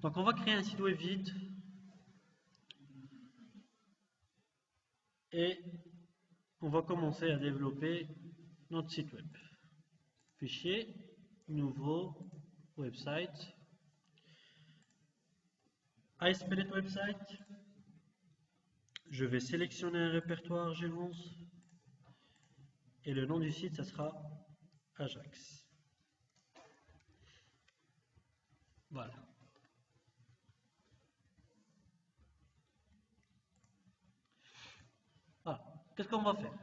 Donc on va créer un site web vide et on va commencer à développer notre site web. Fichier, nouveau, website, ASP.NET Website. Je vais sélectionner un répertoire G11 et le nom du site, ça sera Ajax. Voilà. Voilà. Qu'est-ce qu'on va faire?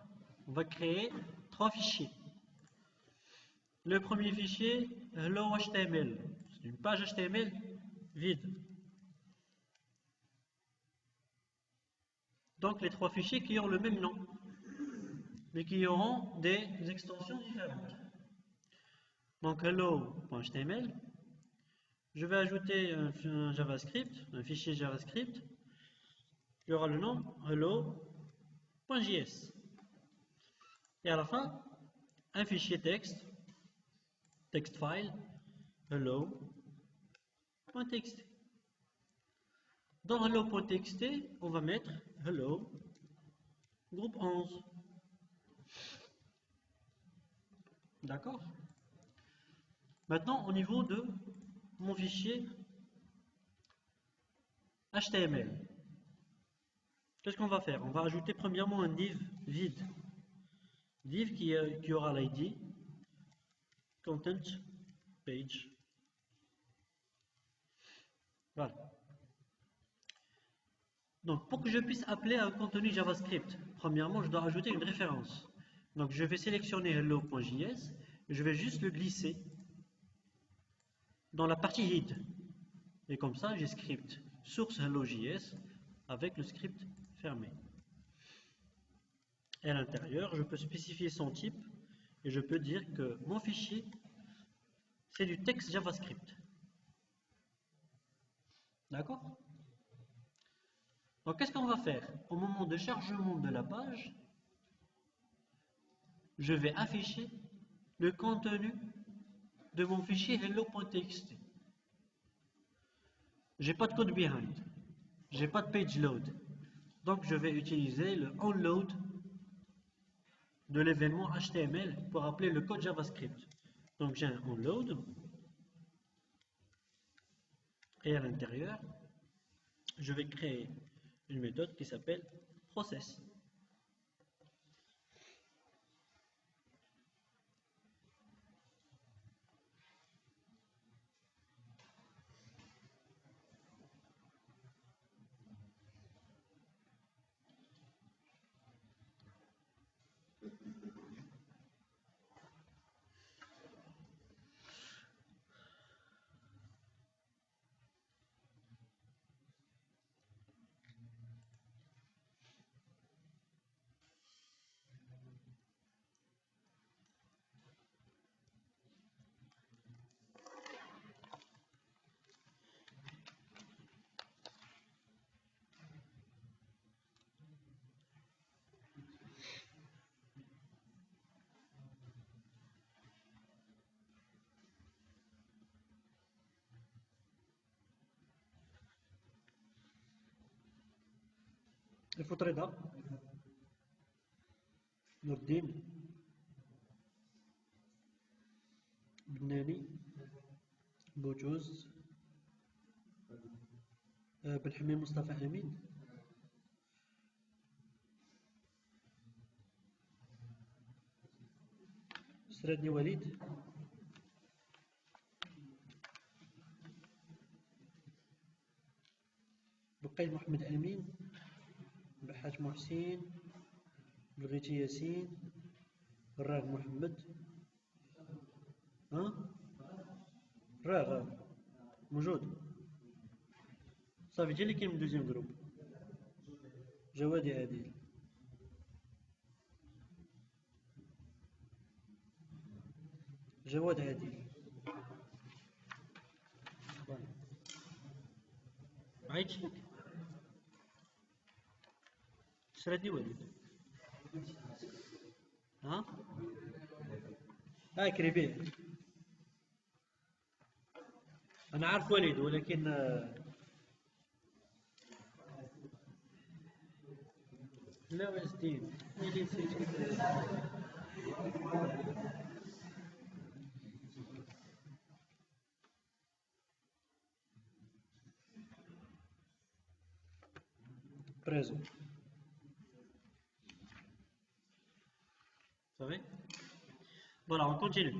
On va créer 3 fichiers. Le premier fichier, hello HTML. C'est une page HTML vide. Donc les 3 fichiers qui ont le même nom, mais qui auront des extensions différentes. Donc hello.html. Je vais ajouter un JavaScript, un fichier JavaScript. Il y aura le nom hello.js. Et à la fin, un fichier texte, text file, hello.txt. Dans hello.txt, on va mettre hello groupe 11. D'accord? Maintenant, au niveau de mon fichier HTML, qu'est-ce qu'on va faire? On va ajouter premièrement un div vide. Div qui aura l'ID content page. Voilà. Donc, pour que je puisse appeler un contenu JavaScript, premièrement, je dois ajouter une référence. Donc, je vais sélectionner hello.js et je vais juste le glisser dans la partie head. Et comme ça, j'ai script source hello.js avec le script fermé. Et à l'intérieur, je peux spécifier son type et je peux dire que mon fichier, c'est du texte JavaScript. D'accord? Donc, qu'est-ce qu'on va faire? Au moment de chargement de la page, je vais afficher le contenu de mon fichier hello.txt. J'ai pas de code behind, j'ai pas de page load. Donc, je vais utiliser le onload de l'événement HTML pour appeler le code JavaScript. Donc, j'ai un onload et à l'intérieur, je vais créer une méthode qui s'appelle process. الفوت رضا نور الدين بناني بوجوز بن حميم مصطفى أمين سرادني وليد بقيت محمد أمين بحاج محسين بغيتي ياسين الراغ محمد راغ موجود صافي جا اللي كاين من دوزيام جروب جوادي عادل جواد عادل عيطش لك سرادني وليد كريبيه أنا عارف وليد ولكن لا يا ستيف وليد présent. Vous savez? Voilà, on continue.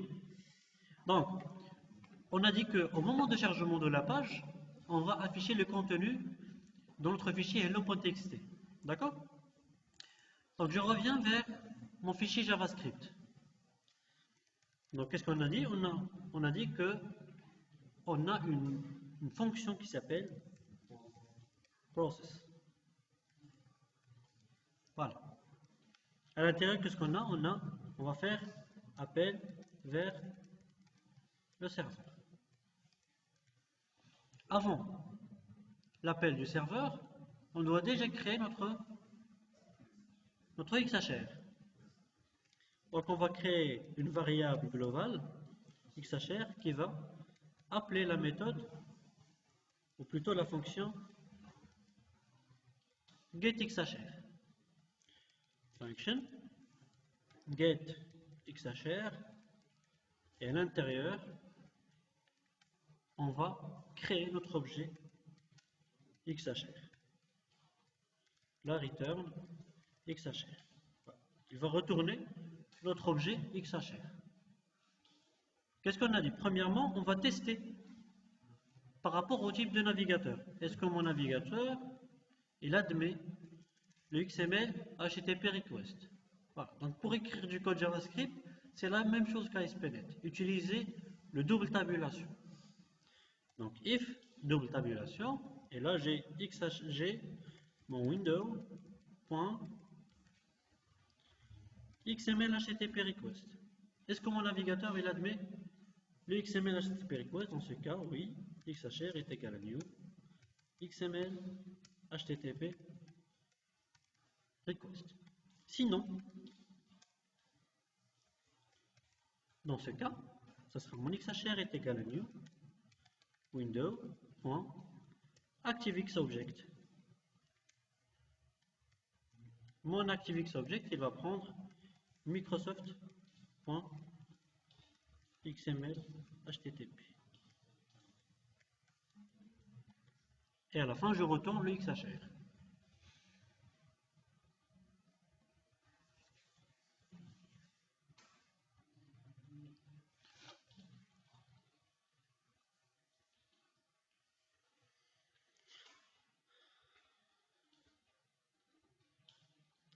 Donc, on a dit qu'au moment de chargement de la page, on va afficher le contenu dans notre fichier hello.txt. D'accord? Donc, je reviens vers mon fichier JavaScript. Donc, qu'est-ce qu'on a dit? On a dit que on a une fonction qui s'appelle process. Voilà. À l'intérieur, qu'est-ce qu'on a? On va faire appel vers le serveur. Avant l'appel du serveur, on doit déjà créer notre XHR. Donc on va créer une variable globale XHR qui va appeler la méthode, ou plutôt la fonction getXHR. Function getXHR, et à l'intérieur, on va créer notre objet XHR. La return XHR. Il va retourner notre objet XHR. Qu'est-ce qu'on a dit? Premièrement, on va tester par rapport au type de navigateur. Est-ce que mon navigateur, il admet le XML HTTP request? Voilà. Donc pour écrire du code JavaScript, c'est la même chose qu'ASP.NET. Utilisez le double tabulation. Donc if double tabulation, et là j'ai mon window.xml HTTP request. Est-ce que mon navigateur il admet le XML HTTP request? Dans ce cas, oui, XHR est égal à new XML HTTP request. Sinon, dans ce cas, ça sera mon XHR est égal à new window.ActiveXObject. Mon ActiveXObject, il va prendre Microsoft.xml HTTP. Et à la fin, je retourne le XHR.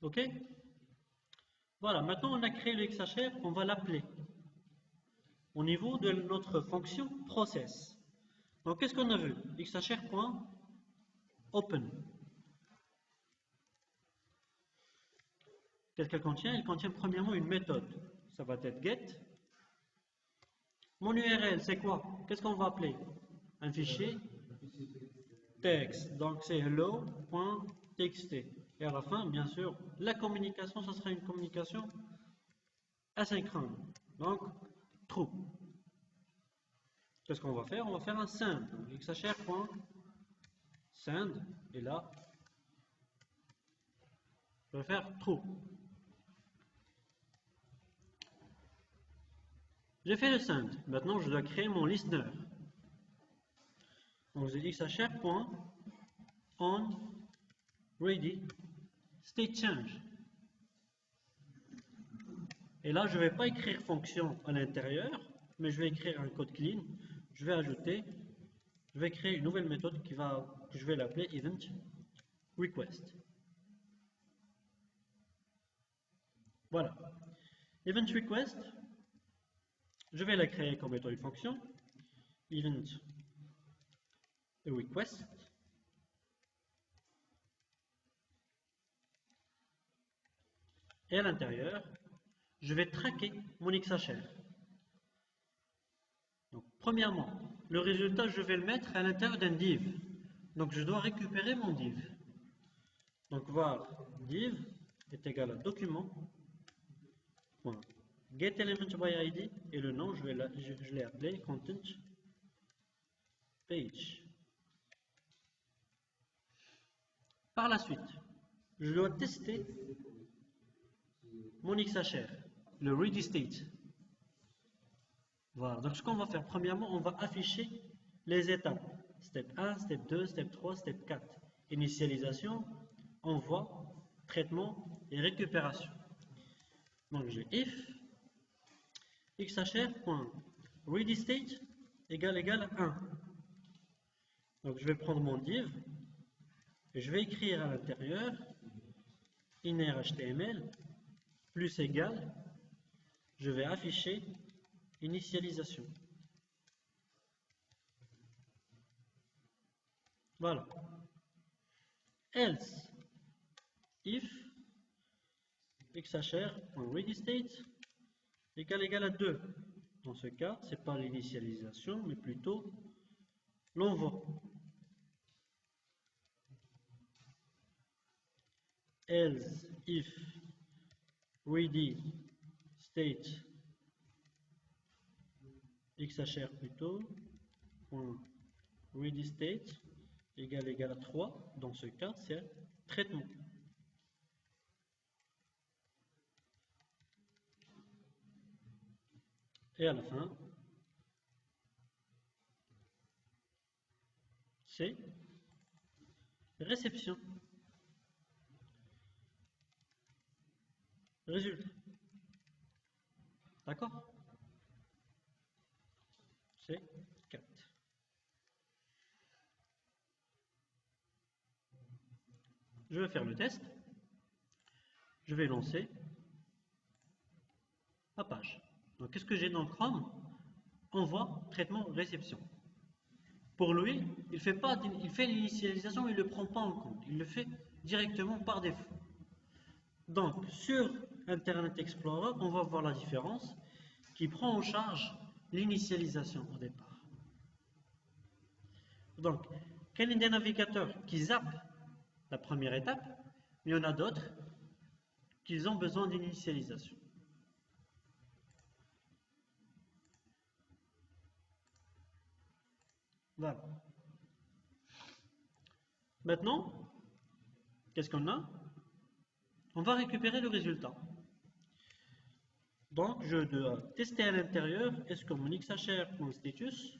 Ok? Voilà, maintenant on a créé le XHR, on va l'appeler au niveau de notre fonction process. Donc qu'est-ce qu'on a vu? XHR.open. Qu'est-ce qu'elle contient? Elle contient premièrement une méthode. Ça va être get. Mon URL, c'est quoi? Qu'est-ce qu'on va appeler? Un fichier texte. Donc c'est hello.txt. Et à la fin, bien sûr, la communication, ça sera une communication asynchrone. Donc, true. Qu'est-ce qu'on va faire? On va faire un send. XHR.send. Et là, je vais faire true. J'ai fait le send. Maintenant, je dois créer mon listener. Donc, je dis XHR.onReady state change. Et là, je ne vais pas écrire fonction à l'intérieur, mais je vais écrire un code clean. Je vais créer une nouvelle méthode que je vais l'appeler event request. Voilà. Event request, je vais la créer comme étant une fonction. Event request. Et à l'intérieur, je vais traquer mon XHR. Donc, premièrement, le résultat, je vais le mettre à l'intérieur d'un div. Donc, je dois récupérer mon div. Donc, var div est égal à document.getElementById et le nom, je l'ai appelé content page. Par la suite, je dois tester mon XHR, le ready state. Voilà, donc ce qu'on va faire, premièrement, on va afficher les étapes. Step 1, step 2, step 3, step 4. Initialisation, envoi, traitement et récupération. Donc j'ai if xhr.readyState égale 1. Donc je vais prendre mon div et je vais écrire à l'intérieur inner HTML plus égal, je vais afficher initialisation. Voilà. Else if xhr.readyState égale à 2. Dans ce cas, ce n'est pas l'initialisation, mais plutôt l'envoi. Else if ready state xhr plutôt ready state égale à 3. Dans ce cas, c'est traitement. Et à la fin, c'est réception. Résultat. D'accord? C'est 4. Je vais faire le test. Je vais lancer ma page. Donc, qu'est-ce que j'ai dans Chrome? Envoi, traitement, réception. Pour lui, il fait l'initialisation, mais il ne le prend pas en compte. Il le fait directement par défaut. Donc, sur Internet Explorer, on va voir la différence qui prend en charge l'initialisation au départ. Donc, quel est des navigateurs qui zappent la première étape, mais il y en a d'autres qui ont besoin d'initialisation. Voilà. Maintenant, qu'est-ce qu'on a? On va récupérer le résultat. Donc, je dois tester à l'intérieur, est-ce que mon xhr.status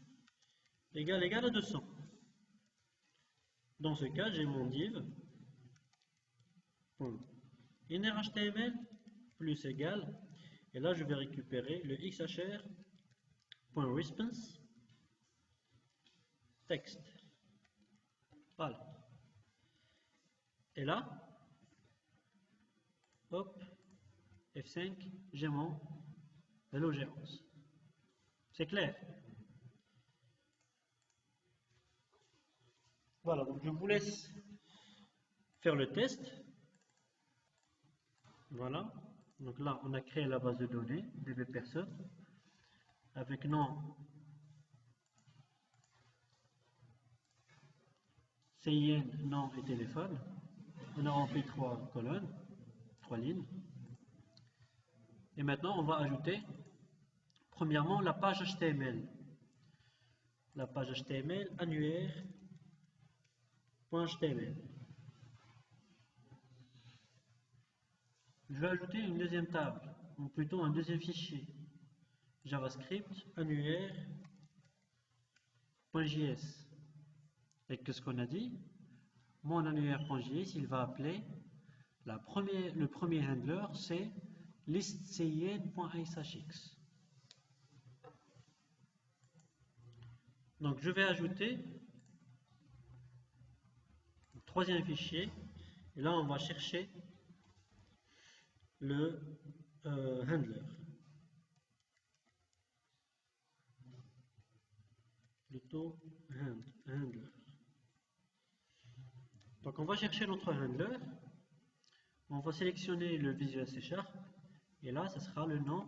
égale à 200. Dans ce cas, j'ai mon div innerHTML plus égal, et là je vais récupérer le xhr.response texte. Voilà. Et là, hop, F5, j'ai mon hello gérance. C'est clair? Voilà, donc je vous laisse faire le test. Voilà, donc là on a créé la base de données dbPerson avec nom, CIN, nom et téléphone. On a rempli 3 colonnes, 3 lignes. Et maintenant on va ajouter premièrement la page HTML. La page HTML annuaire.html. Je vais ajouter une deuxième table, ou plutôt un deuxième fichier, JavaScript annuaire.js. Et qu'est-ce qu'on a dit? Mon annuaire.js, il va appeler le premier handler, c'est listcin.shx. Donc je vais ajouter le troisième fichier, et là on va chercher le handler. Plutôt handler. Donc on va chercher notre handler, on va sélectionner le Visual C#, et là ce sera le nom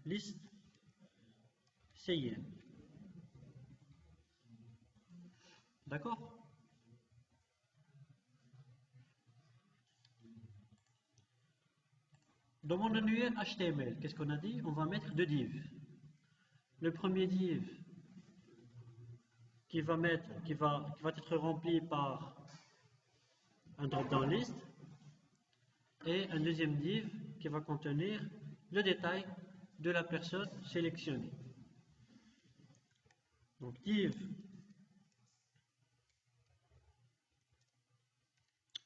listcin. D'accord? Dans mon annuaire HTML, qu'est-ce qu'on a dit? On va mettre deux divs. Le premier div qui va être rempli par un drop-down list et un deuxième div qui va contenir le détail de la personne sélectionnée. Donc div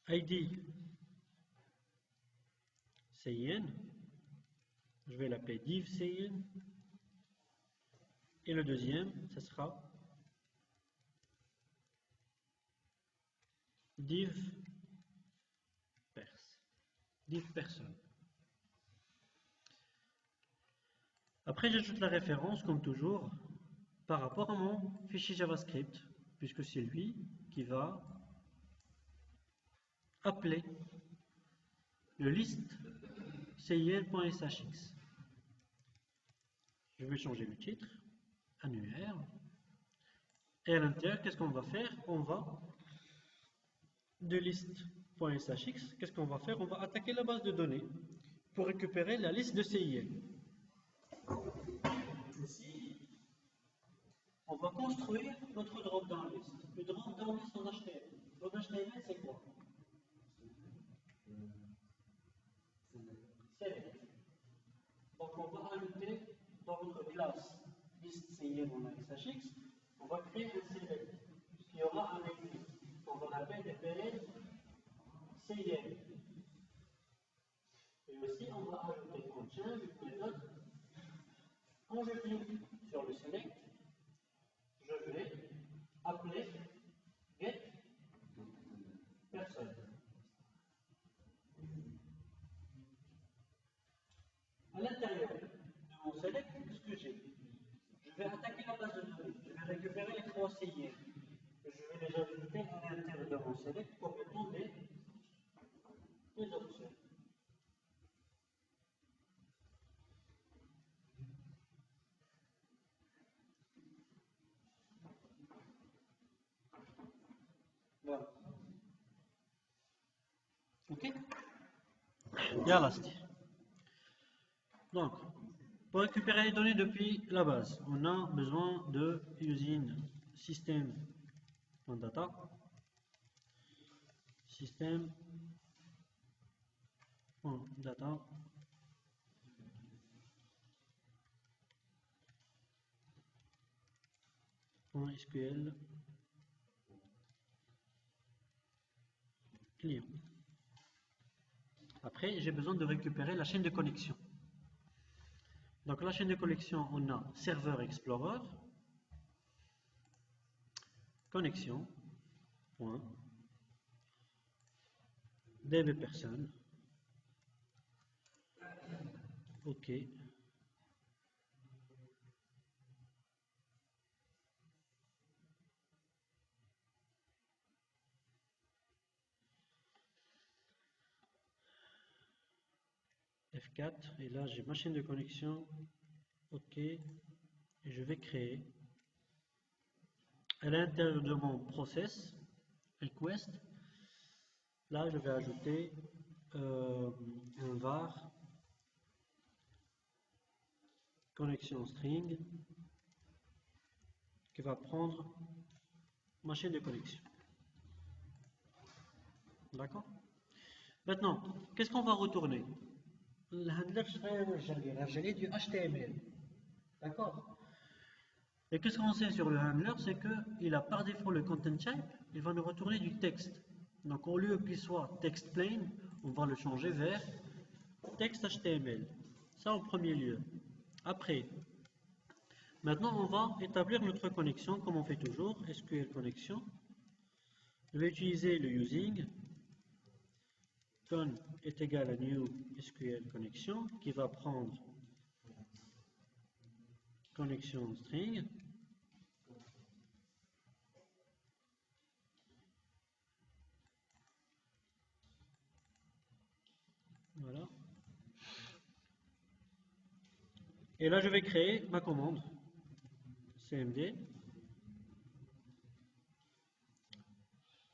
ID CIN, je vais l'appeler div CIN, et le deuxième, ce sera div personne. Après, j'ajoute la référence, comme toujours, par rapport à mon fichier JavaScript, puisque c'est lui qui va appeler le list cin.shx. Je vais changer le titre, annuaire, et à l'intérieur, qu'est-ce qu'on va faire? On va de list.shx, qu'est-ce qu'on va faire? On va attaquer la base de données pour récupérer la liste de CIN. Ici, on va construire notre drop-down list. Le drop-down list en HTML. En HTML, c'est quoi? Select. Donc, on va ajouter dans notre classe list CIN en SHX, on va créer un select, puisqu'il y aura un écrit. On va l'appeler DPL CIN. Et aussi, on va ajouter en change une méthode. Quand je clique sur le select, je vais appeler get personne. À l'intérieur de mon select, qu'est-ce que j'ai? Je vais attaquer la base de données. Je vais récupérer les 3 CIN. Je vais les ajouter à l'intérieur de mon select comme étant des options. Voilà. Ok? Yalla. Donc, pour récupérer les données depuis la base, on a besoin de usine system.data, system.data, .sql client. Après, j'ai besoin de récupérer la chaîne de connexion. Donc la chaîne de connexion, on a serveur explorer, connexion, point, dbperson, ok, F4, et là j'ai ma chaîne de connexion, ok, et je vais créer à l'intérieur de mon process request, là je vais ajouter un var connexion string qui va prendre ma chaîne de connexion. D'accord? Maintenant, qu'est-ce qu'on va retourner? Le handler du HTML. D'accord? Et qu'est-ce qu'on sait sur le handler? C'est qu'il a par défaut le content type, il va nous retourner du texte. Donc au lieu qu'il soit text plain, on va le changer vers texte HTML. Ça en premier lieu. Après, maintenant on va établir notre connexion comme on fait toujours, SQL connexion. Je vais utiliser le using. Con est égal à new SQL connexion qui va prendre connexion string. Voilà. Et là, je vais créer ma commande cmd.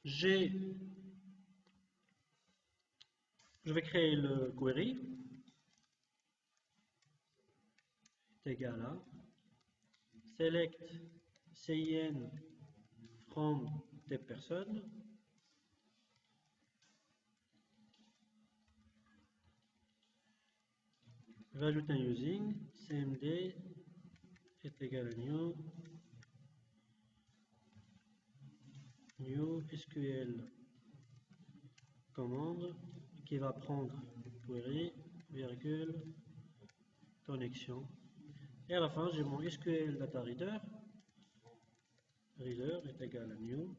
Je vais créer le query est égal à select cin prendre des personnes. Je vais ajouter un using, cmd est égal à new SQL commande qui va prendre query, virgule, connexion. Et à la fin, j'ai mon SQL data reader. Reader est égal à new,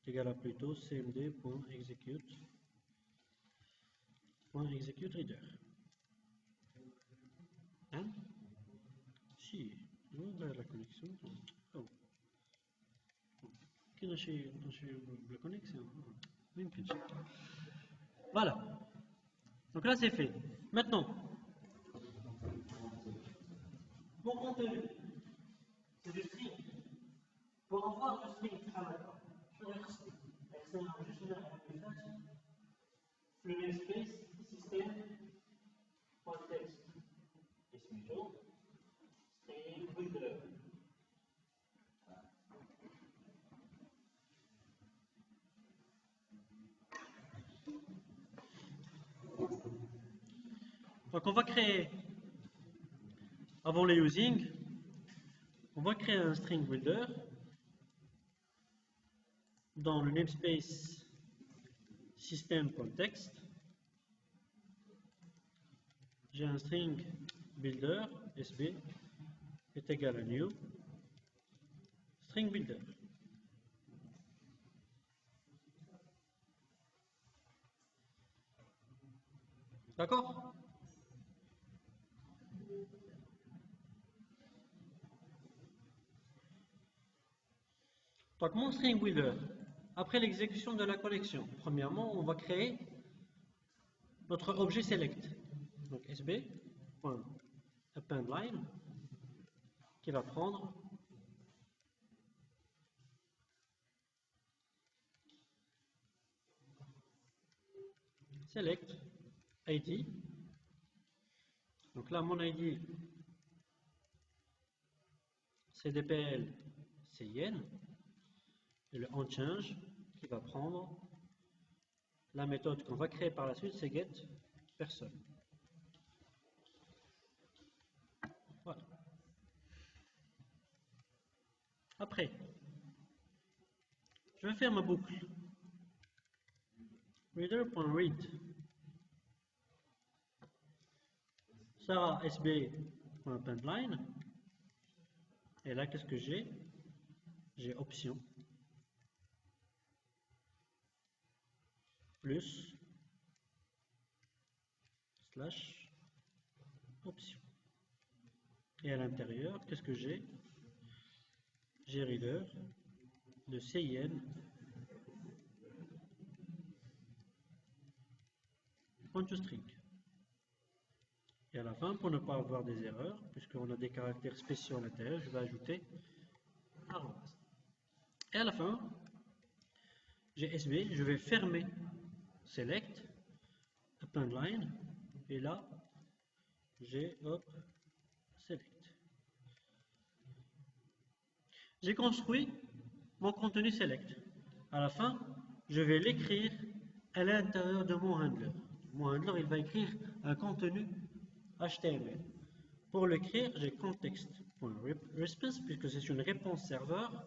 est égal à plutôt cmd.execute reader. Hein? Si, la connexion. Oh. Qui chez la connexion? Voilà. Donc là, c'est fait. Maintenant, mon contenu, c'est du string. Pour avoir du string, je vais le namespace system.text. Is middle string builder. Donc on va créer, avant les using, on va créer un string builder dans le namespace system.text. J'ai un string builder, sb, est égal à new, string builder. D'accord? Donc mon string builder, après l'exécution de la connexion, premièrement, on va créer notre objet select. Donc sb.appendLine qui va prendre select ID. Donc là, mon ID, c'est DPL CIN, et le onChange qui va prendre la méthode qu'on va créer par la suite, c'est getPerson. Voilà. Après, je vais faire ma boucle. Reader.read sera sb.appendLine. Et là, qu'est-ce que j'ai? J'ai option plus slash option. Et à l'intérieur, qu'est-ce que j'ai? J'ai reader de CIN .toString. Et à la fin, pour ne pas avoir des erreurs, puisqu'on a des caractères spéciaux à l'intérieur, je vais ajouter arrobase. Et à la fin, j'ai SB, je vais fermer select, appendLine, et là, j'ai select. J'ai construit mon contenu select. À la fin, je vais l'écrire à l'intérieur de mon handler. Mon handler, il va écrire un contenu HTML. Pour l'écrire, j'ai context.response, puisque c'est une réponse serveur.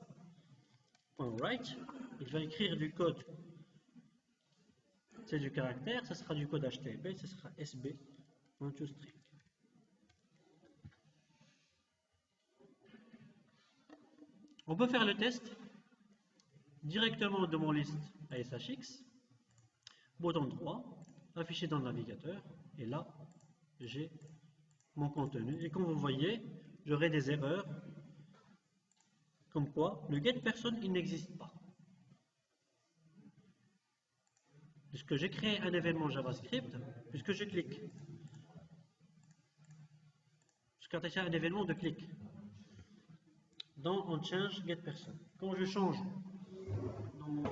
.write, il va écrire du code. C'est du caractère, ce sera du code HTML, ce sera sb.toString. On peut faire le test directement de mon liste ASHX, bouton droit, affiché dans le navigateur, et là, j'ai mon contenu. Et comme vous voyez, j'aurai des erreurs, comme quoi le getPerson, il n'existe pas. Puisque j'ai créé un événement JavaScript, puisque je clique. Jusqu'à attacher un événement de clic. Dans onChange getPerson. Quand je change dans mon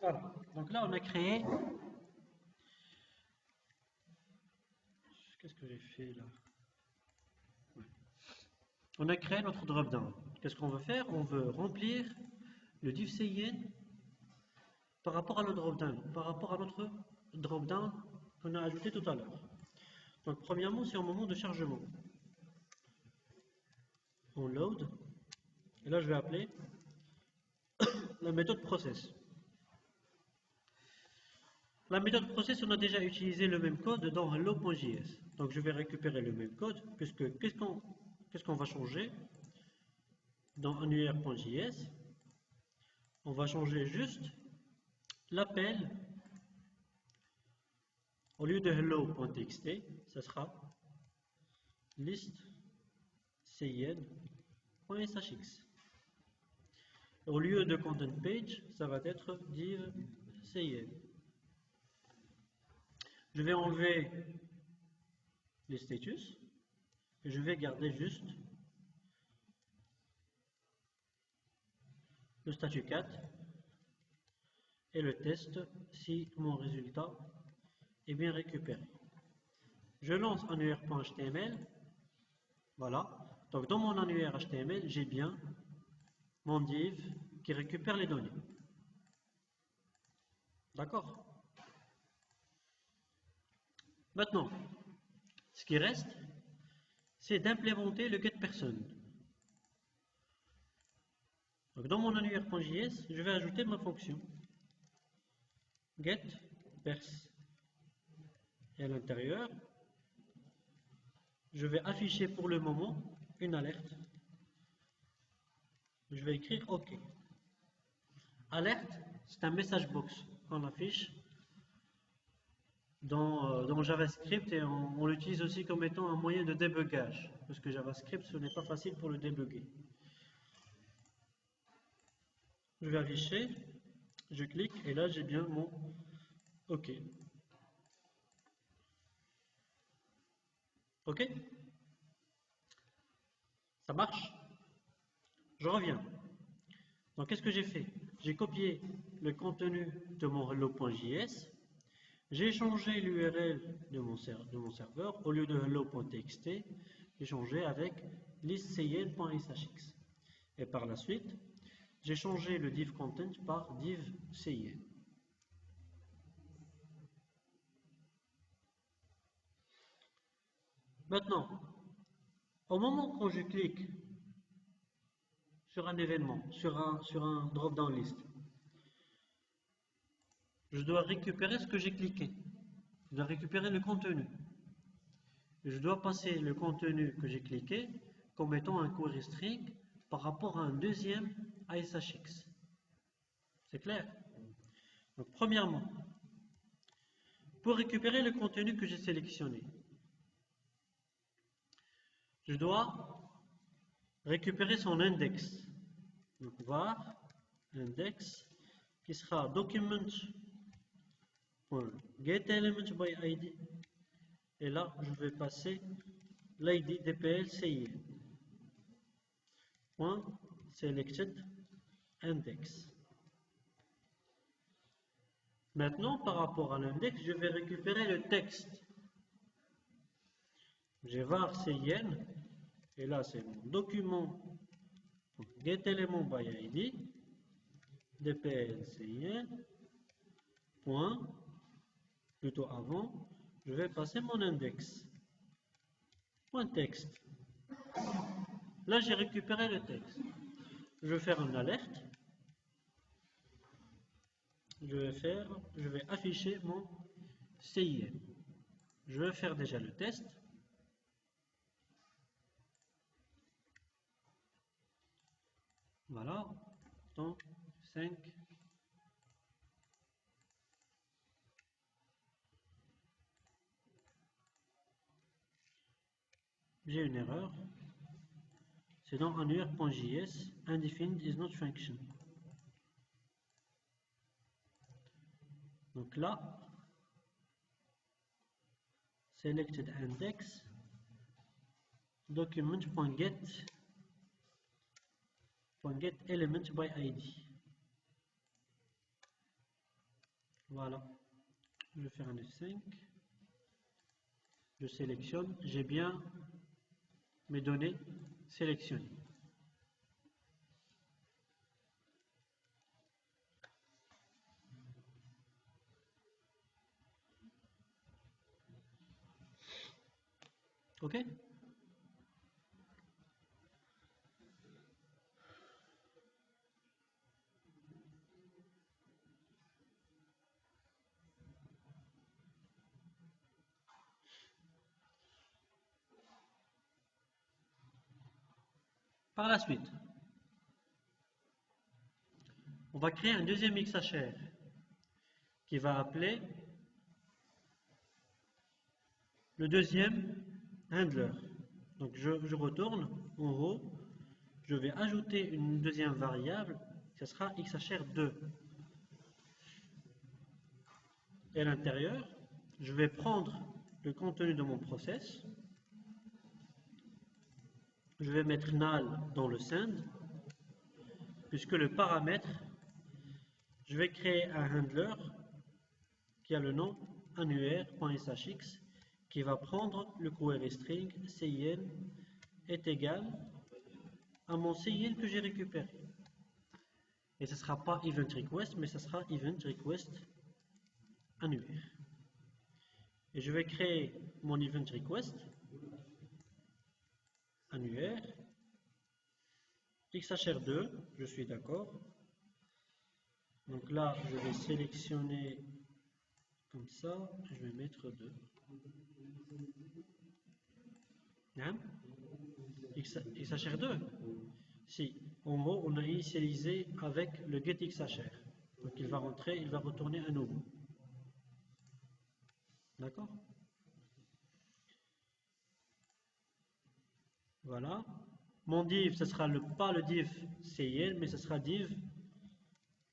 Voilà. Donc là, on a créé. Qu'est-ce que j'ai fait là? Ouais. On a créé notre drop-down. Qu'est-ce qu'on veut faire? On veut remplir le div cin par rapport à le drop-down, par rapport à notre drop-down qu'on a ajouté tout à l'heure. Donc, premièrement, c'est au moment de chargement. On load. Et là, je vais appeler la méthode process. La méthode process, on a déjà utilisé le même code dans hello.js. Donc je vais récupérer le même code, puisque qu'est-ce qu'on va changer dans annuaire.js? On va changer juste l'appel. Au lieu de hello.txt, ça sera list cin.shx. Au lieu de content page, ça va être div cin. Je vais enlever les status et je vais garder juste le statut 4 et le test si mon résultat est bien récupéré. Je lance annuaire.html. Voilà. Donc dans mon annuaire HTML, j'ai bien mon div qui récupère les données. D'accord? Maintenant, ce qui reste, c'est d'implémenter le getPerson. Donc dans mon annuaire.js, je vais ajouter ma fonction getPers. Et à l'intérieur, je vais afficher pour le moment une alerte. Je vais écrire OK. Alerte, c'est un message box qu'on affiche dans JavaScript et on l'utilise aussi comme étant un moyen de débugage, parce que JavaScript, ce n'est pas facile pour le débugger. Je vais afficher, je clique et là j'ai bien mon OK. OK? Ça marche? Je reviens. Donc qu'est-ce que j'ai fait? J'ai copié le contenu de mon hello.js. J'ai changé l'URL de mon serveur. Au lieu de hello.txt, j'ai changé avec listcin.shx. Et par la suite, j'ai changé le div content par div cin. Maintenant, au moment où je clique sur un événement, sur un drop-down list, je dois récupérer ce que j'ai cliqué. Je dois récupérer le contenu. Je dois passer le contenu que j'ai cliqué comme étant un query string par rapport à un deuxième ASHX. C'est clair? Donc, premièrement, pour récupérer le contenu que j'ai sélectionné, je dois récupérer son index. Donc, var index qui sera document.getElementById. Et là, je vais passer l'ID DPL CIN. Selected index. Maintenant, par rapport à l'index, je vais récupérer le texte. J'ai var cin, et là c'est mon document getElementById, DPL CIN, point, plutôt avant, je vais passer mon index. Point texte. Là, j'ai récupéré le texte. Je vais faire une alerte. Je vais afficher mon CIN. Je vais faire déjà le test. Voilà. Donc, 5. j'ai une erreur. C'est dans annuaire.js, undefined is not function. Donc là, selected index, document.get element by id. Voilà, je vais faire un F5, je sélectionne, j'ai bien mes données sélectionnées. OK? Par la suite, on va créer un deuxième XHR qui va appeler le deuxième handler. Donc je retourne en haut, je vais ajouter une deuxième variable, ce sera XHR2. Et à l'intérieur, je vais prendre le contenu de mon process, je vais mettre null dans le send, puisque le paramètre, je vais créer un handler qui a le nom annuaire.shx qui va prendre le query string cin est égal à mon cin que j'ai récupéré. Et ce ne sera pas event request, mais ce sera event request annuaire. Et je vais créer mon event request annuaire XHR2, je suis d'accord. Donc là, je vais sélectionner comme ça, je vais mettre 2. Hein? XHR2? Si, en haut, on a initialisé avec le getXHR. Donc il va rentrer, il va retourner à nouveau. D'accord? Voilà. Mon div, ce sera pas le div cin, mais ce sera div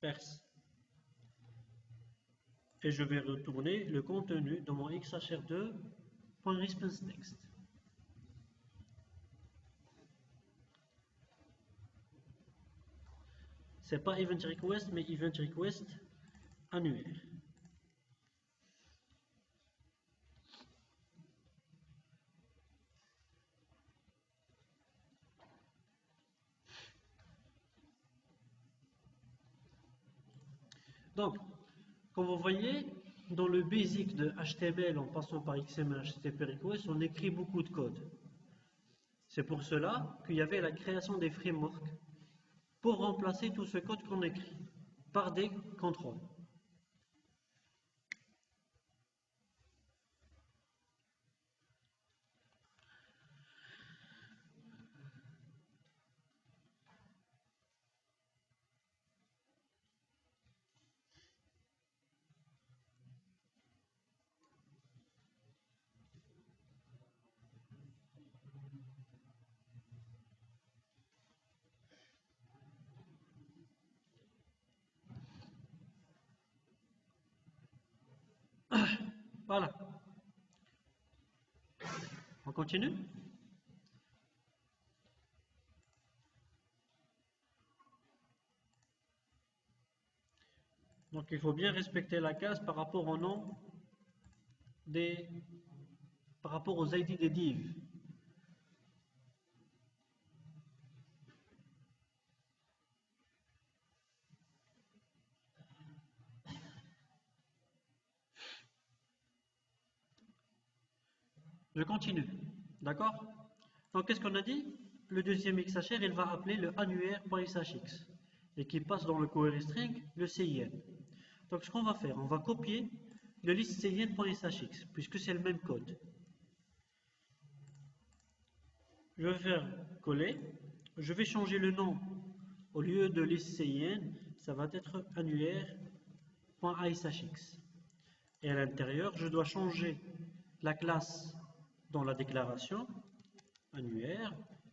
pers. Et je vais retourner le contenu de mon XHR2.responseText. C'est pas event request, mais event request annuaire. Donc, comme vous voyez, dans le basic de HTML en passant par XML, HTTP request, on écrit beaucoup de code. C'est pour cela qu'il y avait la création des frameworks pour remplacer tout ce code qu'on écrit par des contrôles. Voilà. On continue? Donc il faut bien respecter la case par rapport au nom par rapport aux ID des divs. Je continue. D'accord? Donc qu'est-ce qu'on a dit? Le deuxième XHR, il va appeler le annuaire.shx et qui passe dans le query string le cin. Donc ce qu'on va faire, on va copier le list cin.shx puisque c'est le même code. Je vais faire coller, je vais changer le nom. Au lieu de list cin, ça va être annuaire.ishx. Et à l'intérieur, je dois changer la classe dans la déclaration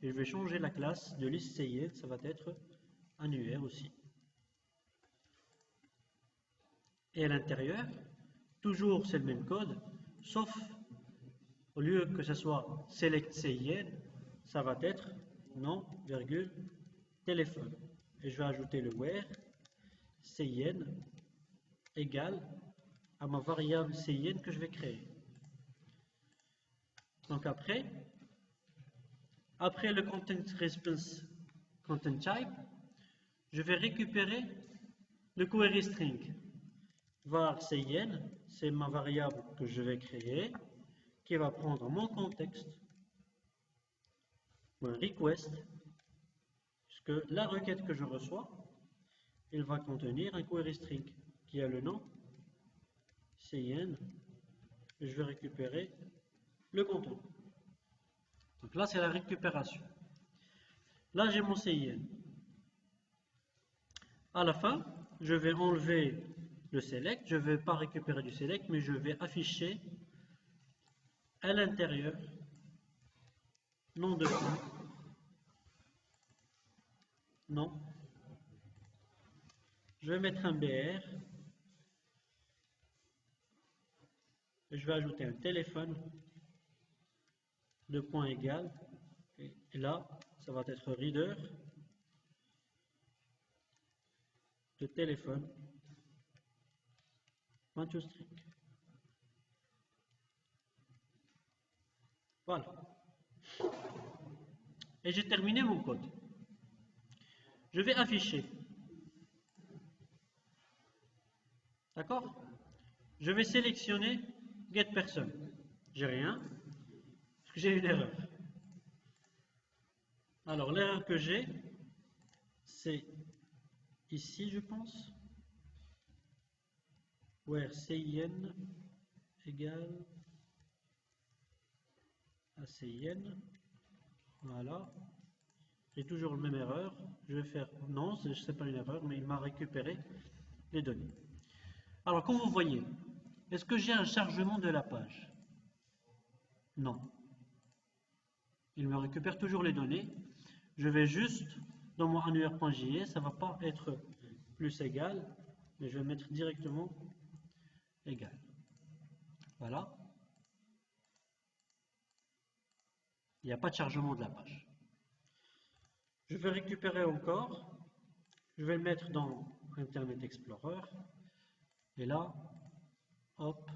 et je vais changer la classe de liste CIN, ça va être annuaire aussi. Et à l'intérieur, toujours c'est le même code, sauf au lieu que ce soit select CIN, ça va être nom, virgule, téléphone. Et je vais ajouter le where CIN égale à ma variable CIN que je vais créer. Donc après le content response content type, je vais récupérer le query string. Var CIN, c'est ma variable que je vais créer, qui va prendre mon contexte, ou un request, puisque la requête que je reçois, elle va contenir un query string qui a le nom CIN, et je vais récupérer le contenu. Donc là, c'est la récupération. Là, j'ai mon CIN. À la fin, je vais enlever le select. Je ne vais pas récupérer du select, mais je vais afficher à l'intérieur nom de point, nom. Je vais mettre un BR. Et je vais ajouter un téléphone de point égal. Et là, ça va être reader de téléphone. .toString. Voilà. Et j'ai terminé mon code. Je vais afficher. D'accord? Je vais sélectionner getPerson. J'ai rien, parce que j'ai une erreur. Alors l'erreur que j'ai, c'est ici, je pense. Where CIN égale à CIN. Voilà. J'ai toujours la même erreur. Je vais faire, non, ce n'est pas une erreur, mais il m'a récupéré les données. Alors, comme vous voyez, est-ce que j'ai un chargement de la page? Non. Il me récupère toujours les données. Je vais juste, dans mon annuaire.js, ça ne va pas être plus égal, mais je vais mettre directement égal. Voilà. Il n'y a pas de chargement de la page. Je vais récupérer encore. Je vais le mettre dans Internet Explorer. Et là, hop,